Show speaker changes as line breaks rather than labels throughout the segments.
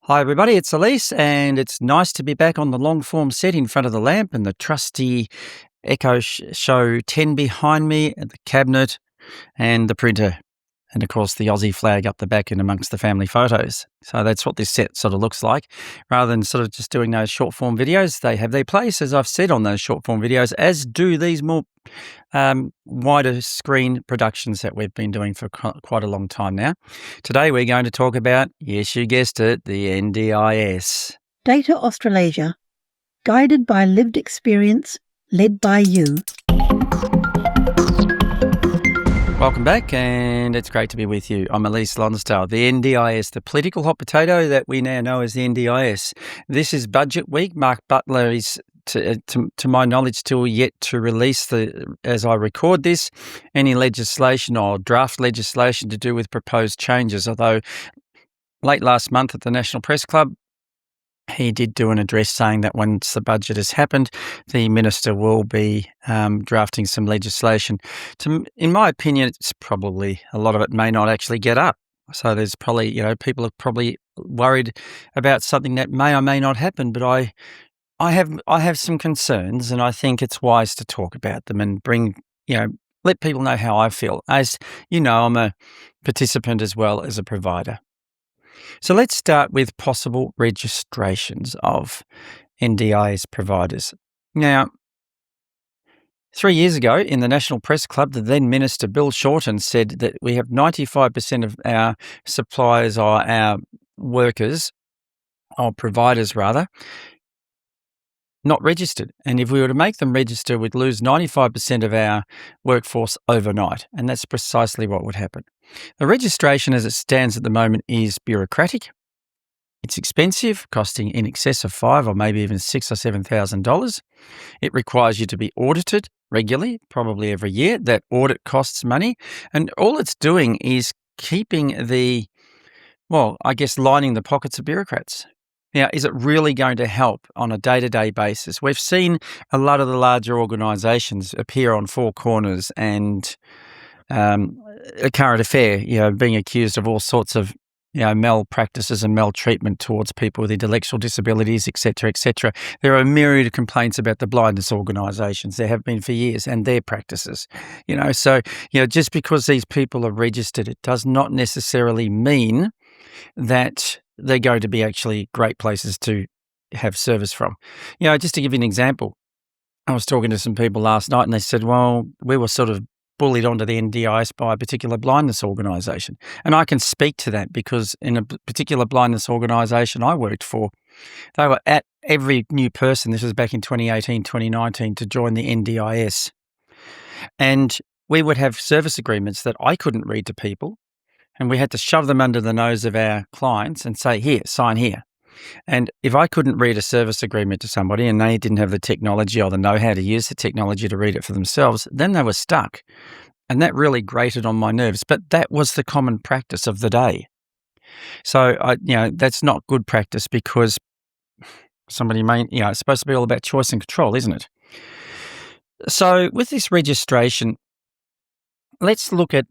Hi everybody, it's Elise, and it's nice to be back on the long form set in front of the lamp and the trusty Echo Show 10 behind me, and the cabinet and the printer, and of course the Aussie flag up the back and amongst the family photos. So that's what this set sort of looks like. Rather than sort of just doing those short form videos, they have their place, as I've said, on those short form videos, as do these more wider screen productions that we've been doing for quite a long time now. Today we're going to talk about, yes, you guessed it, the NDIS.
Data Australasia, guided by lived experience, led by you.
Welcome back, and it's great to be with you. I'm Elise Lonsdale. The NDIS, the political hot potato that we now know as the NDIS. This is budget week. Mark Butler is, to my knowledge, still yet to release, as I record this, any legislation or draft legislation to do with proposed changes, although late last month at the National Press Club, he did do an address saying that once the budget has happened, the minister will be drafting some legislation. In my opinion, it's probably, a lot of it may not actually get up. So there's probably, people are probably worried about something that may or may not happen, but I have some concerns, and I think it's wise to talk about them and let people know how I feel. As you know, I'm a participant as well as a provider. So let's start with possible registrations of NDIS providers. Now, 3 years ago in the National Press Club, the then Minister Bill Shorten said that we have 95% of our suppliers, or our workers, or providers rather, not registered. And if we were to make them register, we'd lose 95% of our workforce overnight. And that's precisely what would happen. The registration as it stands at the moment is bureaucratic. It's expensive, costing in excess of $5,000 or maybe even $6,000 or $7,000. It requires you to be audited regularly, probably every year. That audit costs money. And all it's doing is keeping lining the pockets of bureaucrats. Now, is it really going to help on a day-to-day basis? We've seen a lot of the larger organisations appear on four corners and a current affair, being accused of all sorts of, malpractices and maltreatment towards people with intellectual disabilities, etc., etc. There are a myriad of complaints about the blindness organisations. There have been for years, and their practices. So just because these people are registered, it does not necessarily mean that they're going to be actually great places to have service from. Just to give you an example, I was talking to some people last night and they said, well, we were sort of bullied onto the NDIS by a particular blindness organisation. And I can speak to that because in a particular blindness organisation I worked for, they were at every new person, this was back in 2018, 2019, to join the NDIS. And we would have service agreements that I couldn't read to people, and we had to shove them under the nose of our clients and say, here, sign here. And if I couldn't read a service agreement to somebody and they didn't have the technology or the know-how to use the technology to read it for themselves, then they were stuck. And that really grated on my nerves. But that was the common practice of the day. So, that's not good practice, because somebody it's supposed to be all about choice and control, isn't it? So with this registration, let's look at,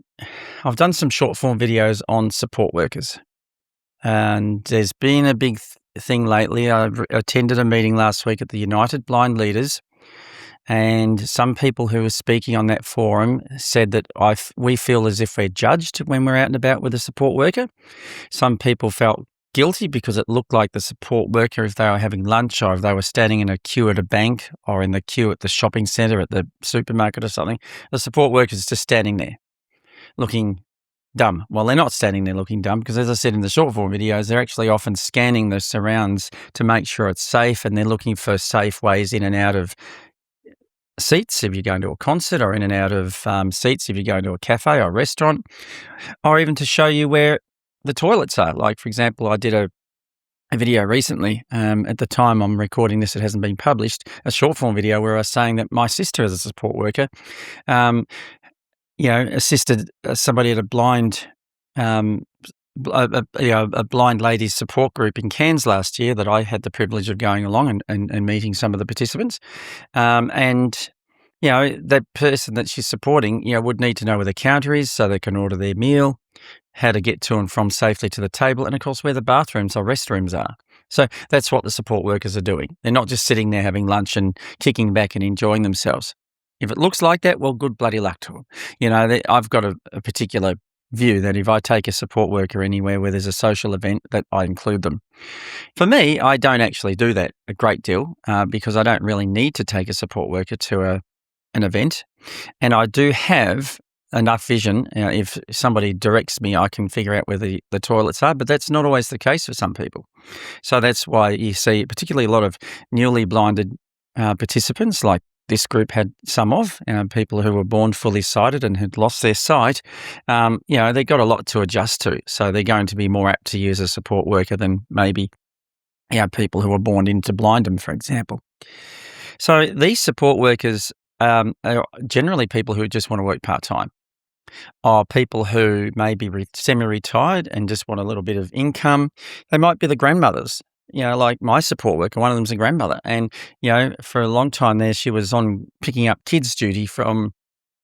I've done some short form videos on support workers, and there's been a big thing lately. I attended a meeting last week at the United Blind Leaders, and some people who were speaking on that forum said that we feel as if we're judged when we're out and about with a support worker. Some people felt guilty because it looked like the support worker, if they were having lunch or if they were standing in a queue at a bank or in the queue at the shopping centre, at the supermarket or something, the support worker is just standing there looking dumb. Well, they're not standing there looking dumb because, as I said in the short form videos, they're actually often scanning the surrounds to make sure it's safe, and they're looking for safe ways in and out of seats if you're going to a concert, or in and out of seats if you're going to a cafe or a restaurant, or even to show you where the toilets are. Like, for example, I did a video recently, at the time I'm recording this, it hasn't been published, a short form video where I was saying that my sister, as a support worker, assisted somebody at a blind, a blind ladies support group in Cairns last year that I had the privilege of going along and meeting some of the participants. That person that she's supporting, would need to know where the counter is so they can order their meal, how to get to and from safely to the table, and of course where the bathrooms or restrooms are. So that's what the support workers are doing. They're not just sitting there having lunch and kicking back and enjoying themselves. If it looks like that, well, good bloody luck to them. I've got a particular view that if I take a support worker anywhere where there's a social event, that I include them. For me, I don't actually do that a great deal because I don't really need to take a support worker to an event. And I do have enough vision. If somebody directs me, I can figure out where the toilets are, but that's not always the case for some people. So that's why you see particularly a lot of newly blinded participants, like this group had some of, people who were born fully sighted and had lost their sight. They've got a lot to adjust to. So they're going to be more apt to use a support worker than maybe people who were born into blindness, for example. So these support workers are generally people who just want to work part-time, or people who may be semi-retired and just want a little bit of income. They might be the grandmothers. Like my support worker, one of them's a grandmother. And, for a long time there, she was on picking up kids' duty from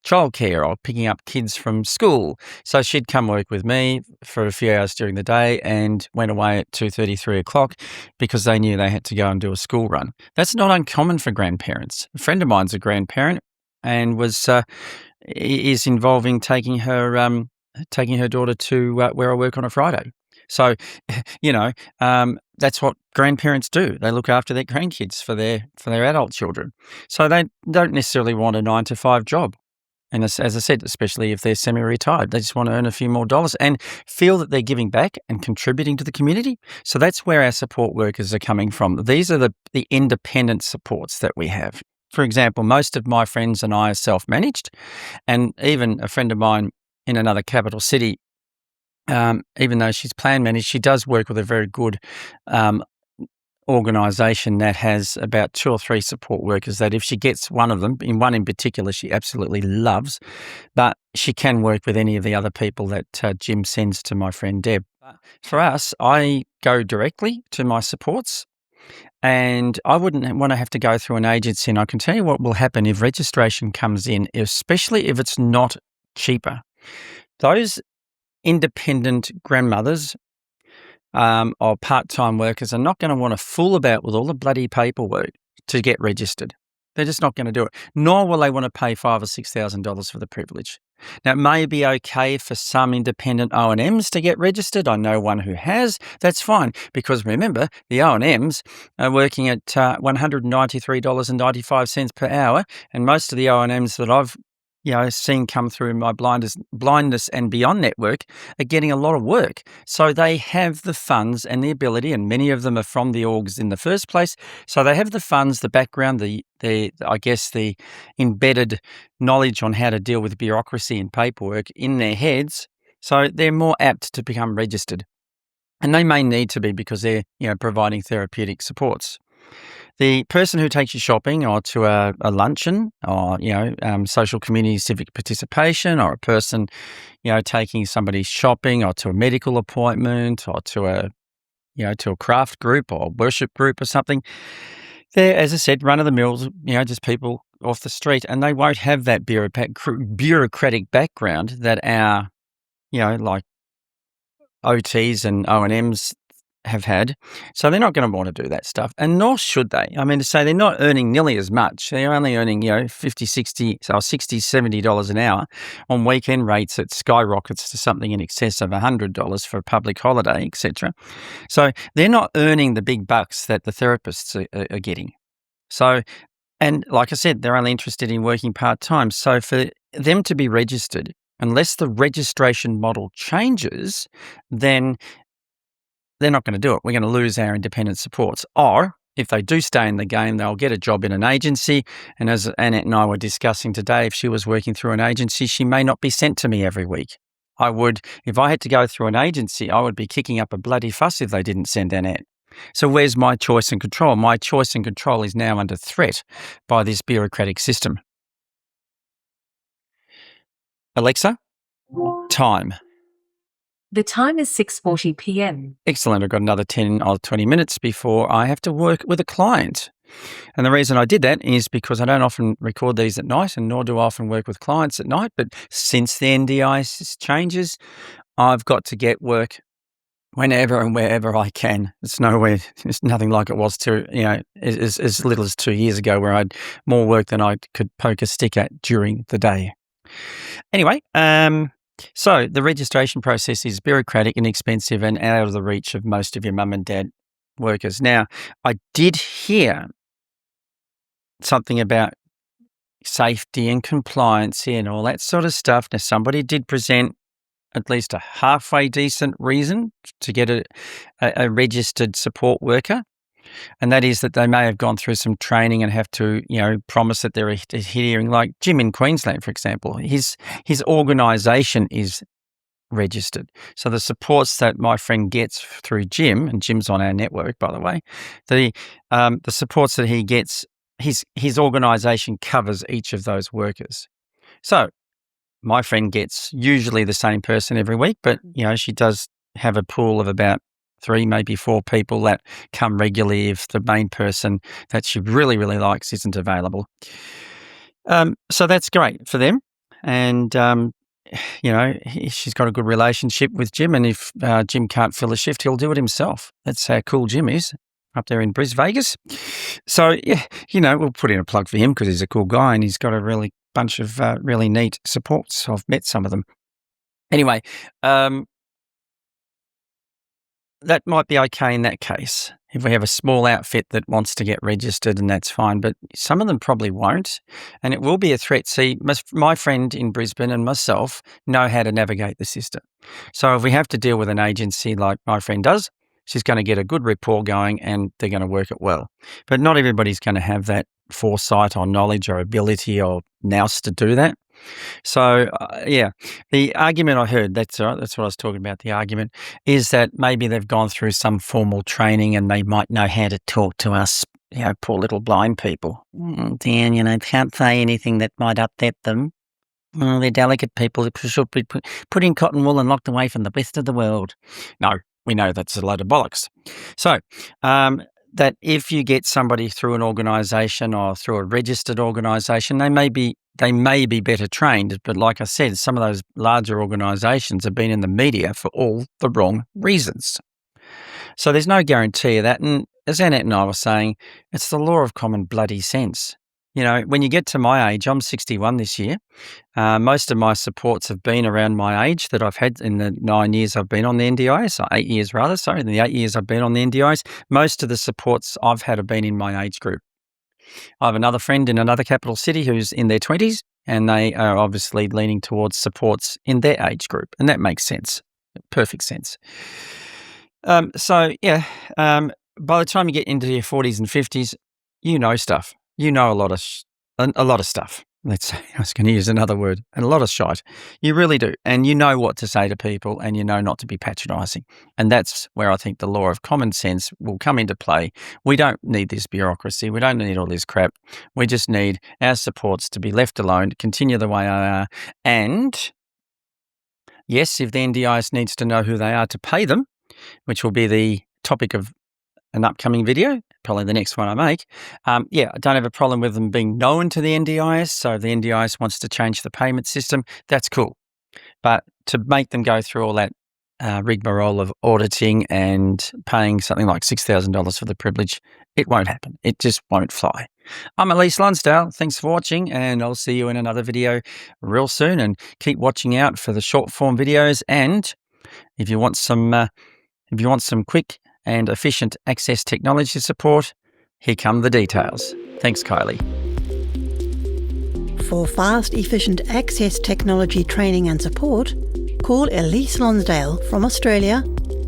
childcare or picking up kids from school. So she'd come work with me for a few hours during the day and went away at 2:30, 3 o'clock because they knew they had to go and do a school run. That's not uncommon for grandparents. A friend of mine's a grandparent and is involving taking her daughter to where I work on a Friday. So, that's what grandparents do. They look after their grandkids for their adult children. So they don't necessarily want a 9-to-5 job. And as I said, especially if they're semi-retired, they just want to earn a few more dollars and feel that they're giving back and contributing to the community. So that's where our support workers are coming from. These are the independent supports that we have. For example, most of my friends and I are self-managed, and even a friend of mine in another capital city, even though she's plan managed, she does work with a very good organisation that has about 2 or 3 support workers that if she gets one of them, one in particular she absolutely loves, but she can work with any of the other people that Jim sends to my friend Deb. For us, I go directly to my supports, and I wouldn't want to have to go through an agency. And I can tell you what will happen if registration comes in, especially if it's not cheaper. Those independent grandmothers or part-time workers are not going to want to fool about with all the bloody paperwork to get registered. They're just not going to do it. Nor will they want to pay $5,000 or $6,000 for the privilege. Now, it may be okay for some independent O&Ms to get registered. I know one who has. That's fine, because remember, the O&Ms are working at $193.95 per hour, and most of the O&Ms that I've seen come through my blindness and beyond network are getting a lot of work. So they have the funds and the ability, and many of them are from the orgs in the first place. So they have the funds, the background, the embedded knowledge on how to deal with bureaucracy and paperwork in their heads. So they're more apt to become registered. And they may need to be because they're, providing therapeutic supports. The person who takes you shopping or to a luncheon or, social community civic participation, or a person, taking somebody shopping or to a medical appointment or to a craft group or worship group or something, they're, as I said, run-of-the-mill, just people off the street, and they won't have that bureaucratic background that our, like OTs and O&Ms have had. So they're not going to want to do that stuff, and nor should they. I mean, to say they're not earning nearly as much. They're only earning, $50, $60, or $60, $70 an hour on weekend rates. It skyrockets to something in excess of $100 for a public holiday, etc. So they're not earning the big bucks that the therapists are getting. So, and like I said, they're only interested in working part-time. So for them to be registered, unless the registration model changes, then they're not going to do it. We're going to lose our independent supports. Or if they do stay in the game, they'll get a job in an agency. And as Annette and I were discussing today, if she was working through an agency, she may not be sent to me every week. If I had to go through an agency, I would be kicking up a bloody fuss if they didn't send Annette. So where's my choice and control? My choice and control is now under threat by this bureaucratic system. Alexa, time.
The time is 6:40 p.m.
Excellent. I've got another 10 or 20 minutes before I have to work with a client. And the reason I did that is because I don't often record these at night, and nor do I often work with clients at night. But since the NDIS changes, I've got to get work whenever and wherever I can. It's nothing like it was as little as 2 years ago, where I had more work than I could poke a stick at during the day. Anyway, so the registration process is bureaucratic, inexpensive, and out of the reach of most of your mum and dad workers. Now, I did hear something about safety and compliance and all that sort of stuff. Now, somebody did present at least a halfway decent reason to get a registered support worker, and that is that they may have gone through some training and have to, promise that they're adhering. Like Jim in Queensland, for example, his organisation is registered. So the supports that my friend gets through Jim, and Jim's on our network, by the way, the supports that he gets, his organisation covers each of those workers. So my friend gets usually the same person every week, but, she does have a pool of about 3, maybe 4 people that come regularly if the main person that she really, really likes isn't available. So that's great for them. And, she's got a good relationship with Jim. And if Jim can't fill a shift, he'll do it himself. That's how cool Jim is up there in Vegas. So, we'll put in a plug for him because he's a cool guy and he's got a bunch of really neat supports. I've met some of them. Anyway, that might be okay in that case. If we have a small outfit that wants to get registered, and that's fine, but some of them probably won't, and it will be a threat. See, my friend in Brisbane and myself know how to navigate the system. So if we have to deal with an agency like my friend does, she's going to get a good rapport going and they're going to work it well. But not everybody's going to have that foresight or knowledge or ability or nous to do that. So, the argument I heard, that's right, that's what I was talking about, the argument is that maybe they've gone through some formal training and they might know how to talk to us, poor little blind people. Dan, can't say anything that might upset them. They're delicate people who should be put in cotton wool and locked away from the rest of the world. No, we know that's a load of bollocks. So, that if you get somebody through an organisation or through a registered organisation, they may be better trained. But like I said, some of those larger organisations have been in the media for all the wrong reasons. So there's no guarantee of that. And as Annette and I were saying, it's the law of common bloody sense. When you get to my age, I'm 61 this year. Most of my supports have been around my age that I've had in the 9 years I've been on the NDIS, or 8 years rather, sorry, in the 8 years I've been on the NDIS. Most of the supports I've had have been in my age group. I have another friend in another capital city who's in their 20s, and they are obviously leaning towards supports in their age group, and that makes sense, perfect sense. By the time you get into your 40s and 50s, you know stuff. You know a lot of stuff. Let's say, I was going to use another word, and a lot of shite. You really do. And you know what to say to people, and you know not to be patronising. And that's where I think the law of common sense will come into play. We don't need this bureaucracy. We don't need all this crap. We just need our supports to be left alone, to continue the way they are. And yes, if the NDIS needs to know who they are to pay them, which will be the topic of an upcoming video, probably the next one I make. I don't have a problem with them being known to the NDIS. So if the NDIS wants to change the payment system, that's cool. But to make them go through all that rigmarole of auditing and paying something like $6,000 for the privilege, it won't happen. It just won't fly. I'm Elise Lonsdale. Thanks for watching, and I'll see you in another video real soon. And keep watching out for the short form videos. And if you want some quick and efficient access technology support, here come the details. Thanks, Kylie.
For fast, efficient access technology training and support, call Elise Lonsdale from Australia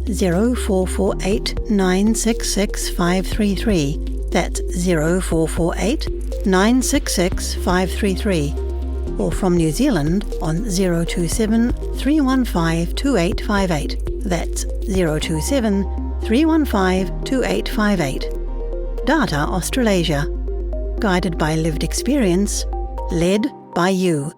0448 966 533. That's 0448 966 533. Or from New Zealand on 027 315 2858. That's 027 315 2858. Data Australasia. Guided by lived experience, led by you.